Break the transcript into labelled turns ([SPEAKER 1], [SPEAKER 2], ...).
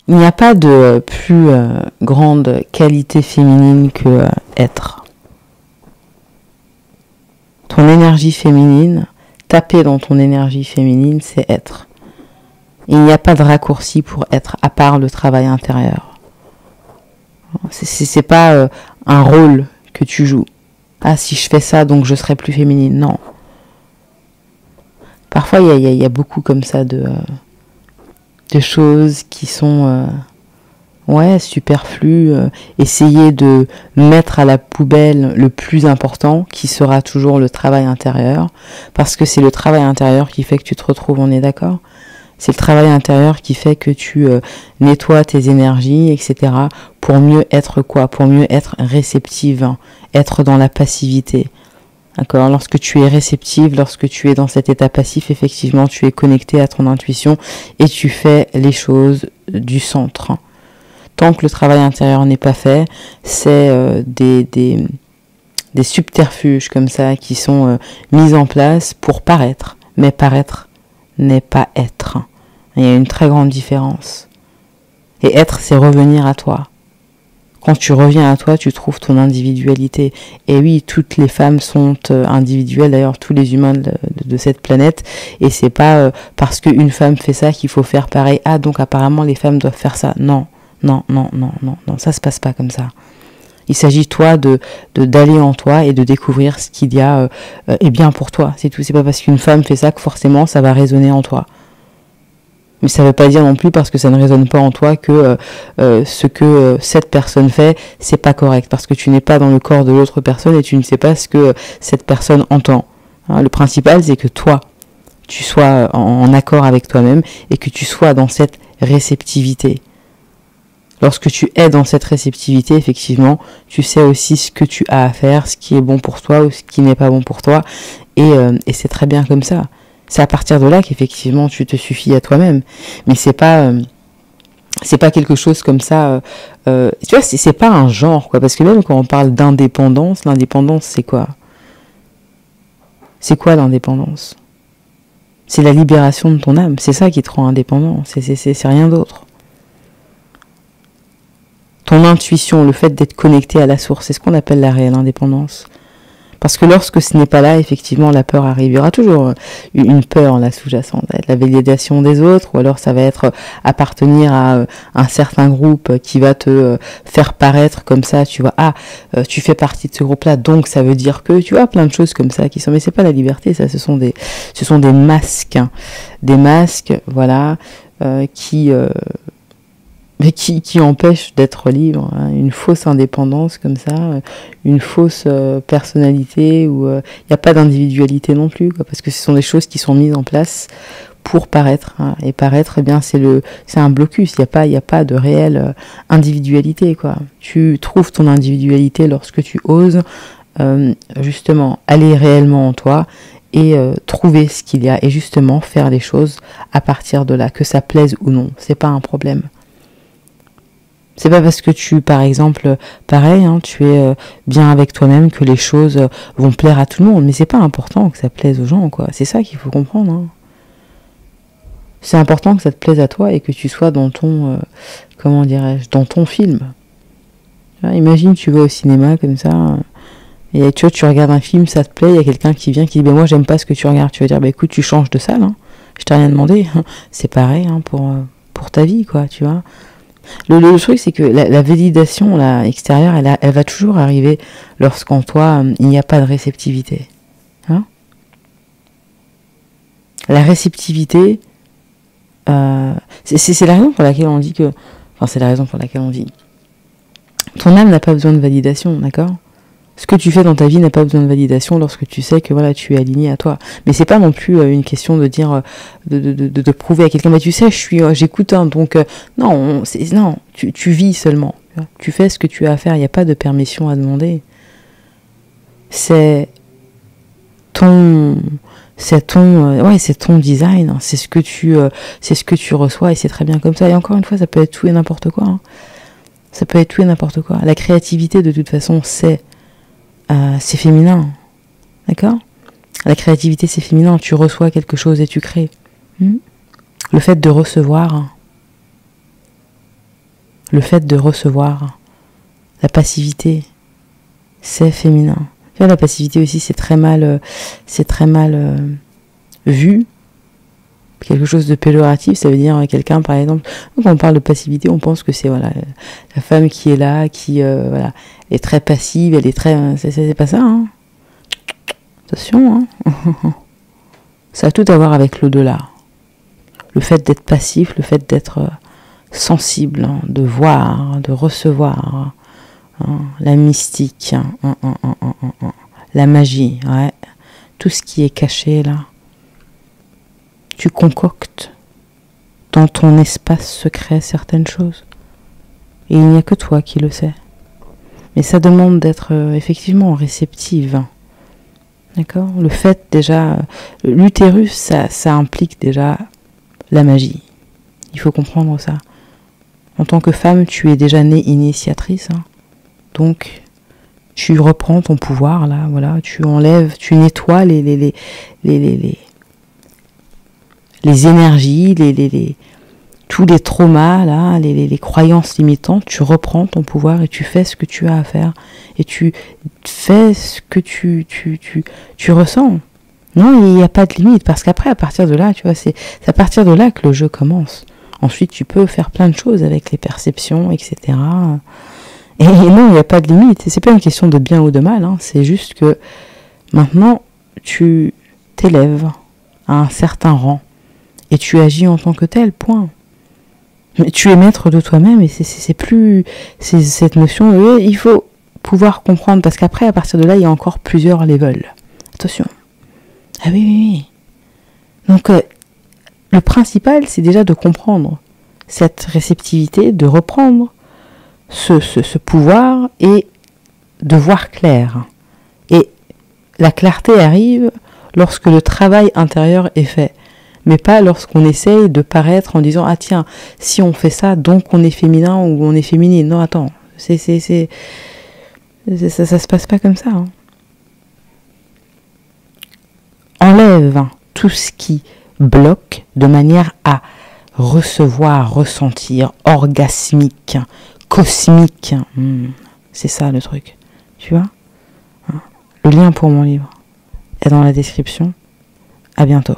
[SPEAKER 1] Il n'y a pas de plus grande qualité féminine que être. Ton énergie féminine, taper dans ton énergie féminine, c'est être. Il n'y a pas de raccourci pour être, à part le travail intérieur. C'est pas un rôle que tu joues. Ah, si je fais ça, donc je serai plus féminine. Non. Parfois, il y a beaucoup comme ça de choses qui sont superflues. Essayer de mettre à la poubelle le plus important, qui sera toujours le travail intérieur. Parce que c'est le travail intérieur qui fait que tu te retrouves, on est d'accord ? C'est le travail intérieur qui fait que tu nettoies tes énergies, etc. Pour mieux être quoi ? Pour mieux être réceptive, hein, être dans la passivité. D'accord ? Lorsque tu es réceptive, lorsque tu es dans cet état passif, effectivement, tu es connecté à ton intuition et tu fais les choses du centre. Tant que le travail intérieur n'est pas fait, c'est des subterfuges comme ça qui sont mis en place pour paraître. Mais paraître n'est pas être. Il y a une très grande différence. Et être, c'est revenir à toi. Quand tu reviens à toi, tu trouves ton individualité. Et oui, toutes les femmes sont individuelles, d'ailleurs tous les humains de cette planète. Et c'est pas parce qu'une femme fait ça qu'il faut faire pareil. Ah, donc apparemment les femmes doivent faire ça. Non, ça se passe pas comme ça. Il s'agit toi d'aller en toi et de découvrir ce qu'il y a est bien pour toi. C'est tout. C'est pas parce qu'une femme fait ça que forcément ça va résonner en toi. Mais ça veut pas dire non plus parce que ça ne résonne pas en toi que ce que cette personne fait, c'est pas correct. Parce que tu n'es pas dans le corps de l'autre personne et tu ne sais pas ce que cette personne entend. Hein, le principal, c'est que toi, tu sois en accord avec toi-même et que tu sois dans cette réceptivité. Lorsque tu es dans cette réceptivité, effectivement, tu sais aussi ce que tu as à faire, ce qui est bon pour toi ou ce qui n'est pas bon pour toi. Et c'est très bien comme ça. C'est à partir de là qu'effectivement tu te suffis à toi-même. Mais c'est pas quelque chose comme ça. Tu vois, c'est pas un genre, quoi. Parce que même quand on parle d'indépendance, l'indépendance, c'est quoi ? C'est quoi l'indépendance ? C'est la libération de ton âme. C'est ça qui te rend indépendant. C'est rien d'autre. Ton intuition, le fait d'être connecté à la source, c'est ce qu'on appelle la réelle indépendance. Parce que lorsque ce n'est pas là, effectivement, la peur arrive. Il y aura toujours une peur là sous-jacente, la validation des autres, ou alors ça va être appartenir à un certain groupe qui va te faire paraître comme ça. Tu vois, tu fais partie de ce groupe-là, donc ça veut dire que, tu vois, plein de choses comme ça qui sont. Mais c'est pas la liberté, ça. Ce sont des masques, hein. Des masques, voilà, qui empêche d'être libre, hein. Une fausse indépendance comme ça, une fausse personnalité où il n'y a pas d'individualité non plus, quoi, parce que ce sont des choses qui sont mises en place pour paraître, hein, et paraître, eh bien c'est un blocus. Il y a pas de réelle individualité, quoi. Tu trouves ton individualité lorsque tu oses justement aller réellement en toi et trouver ce qu'il y a et justement faire les choses à partir de là, que ça plaise ou non, c'est pas un problème. C'est pas parce que tu, par exemple, pareil, hein, tu es bien avec toi-même que les choses vont plaire à tout le monde. Mais c'est pas important que ça plaise aux gens, quoi. C'est ça qu'il faut comprendre, hein. C'est important que ça te plaise à toi et que tu sois dans ton, comment dirais-je, dans ton film. Imagine, tu vas au cinéma comme ça, et tu vois, tu regardes un film, ça te plaît, il y a quelqu'un qui vient qui dit, moi j'aime pas ce que tu regardes. Tu vas dire, écoute, tu changes de salle, hein. Je t'ai rien demandé. C'est pareil, hein, pour ta vie, quoi, tu vois. Le truc, c'est que la validation là, extérieure, elle va toujours arriver lorsqu'en toi, il n'y a pas de réceptivité. Hein ? La réceptivité, c'est la raison pour laquelle on dit que... Enfin, c'est la raison pour laquelle on dit... Ton âme n'a pas besoin de validation, d'accord ? Ce que tu fais dans ta vie n'a pas besoin de validation lorsque tu sais que voilà, tu es aligné à toi. Mais c'est pas non plus une question de dire de prouver à quelqu'un. Mais tu sais, j'écoute, hein, donc non, tu vis seulement. Tu fais ce que tu as à faire. Il n'y a pas de permission à demander. C'est ton design. Hein, c'est ce que tu reçois et c'est très bien comme ça. Et encore une fois, ça peut être tout et n'importe quoi. Hein. Ça peut être tout et n'importe quoi. La créativité, de toute façon, c'est féminin, d'accord ? La créativité, c'est féminin. Tu reçois quelque chose et tu crées. Le fait de recevoir, Le fait de recevoir, la passivité, c'est féminin. Tu vois, la passivité aussi, c'est très mal vu. Quelque chose de péjoratif, ça veut dire quelqu'un, par exemple, quand on parle de passivité, on pense que c'est voilà la femme qui est là, qui voilà, est très passive, elle est très, c'est pas ça, hein. Attention, hein. Ça a tout à voir avec l'au-delà. Le fait d'être passif, le fait d'être sensible, hein, de voir, de recevoir, hein, la mystique, la magie, ouais, tout ce qui est caché là. Tu concoctes dans ton espace secret certaines choses. Et il n'y a que toi qui le sais. Mais ça demande d'être effectivement réceptive. D'accord ? Le fait déjà, l'utérus, ça implique déjà la magie. Il faut comprendre ça. En tant que femme, tu es déjà née initiatrice. Hein. Donc, tu reprends ton pouvoir, là, voilà. Tu enlèves, tu nettoies les énergies, tous les traumas, là, les croyances limitantes, tu reprends ton pouvoir et tu fais ce que tu as à faire. Et tu fais ce que tu ressens. Non, il n'y a pas de limite, parce qu'après, à partir de là, tu vois, c'est à partir de là que le jeu commence. Ensuite, tu peux faire plein de choses avec les perceptions, etc. Et non, il n'y a pas de limite. C'est pas une question de bien ou de mal, hein. C'est juste que maintenant, tu t'élèves à un certain rang. Et tu agis en tant que tel, point. Mais tu es maître de toi-même et c'est plus cette notion, il faut pouvoir comprendre, parce qu'après, à partir de là, il y a encore plusieurs levels. Attention. Ah oui. Donc, le principal, c'est déjà de comprendre cette réceptivité, de reprendre ce pouvoir et de voir clair. Et la clarté arrive lorsque le travail intérieur est fait. Mais pas lorsqu'on essaye de paraître en disant « Ah tiens, si on fait ça, donc on est féminin ou on est féminine. » Non, attends, ça se passe pas comme ça. Hein. Enlève tout ce qui bloque de manière à recevoir, ressentir, orgasmique, cosmique. C'est ça le truc. Tu vois ? Le lien pour mon livre est dans la description. À bientôt.